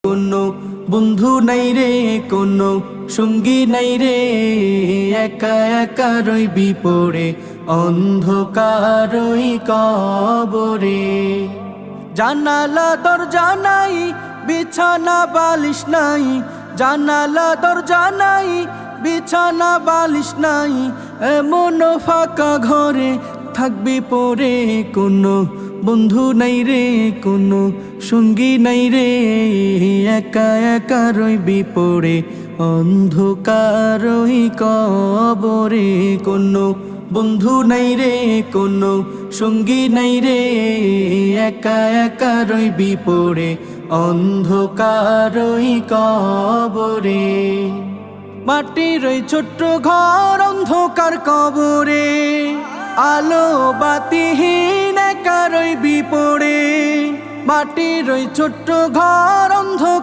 কোনো বন্ধু নাই রে, কোনো সঙ্গী নাই রে, একা একা রইবি পড়ে অন্ধকারই কবরে। জানালা দরজা নাই, বিছানা বালিশ নাই, জানালা দরজা নাই, বিছানা বালিশ নাই, এমন ফাঁকা ঘরে থাকবি পড়ে। কোনো বন্ধু নাই রে, কোনো সঙ্গী নাই রে, একা একা রইবি পড়ে অন্ধকারই কবরে। কোনো বন্ধু নাই রে, কোনো সঙ্গী নাই রে, একা একা রইবি পড়ে অন্ধকারই কবরে। মাটির ওই ছোট্ট ঘর অন্ধকার কবরে, আলো বাতিহীন একা রইবি পড়ে। মাটির ওই ছোট্ট ঘর অন্ধকার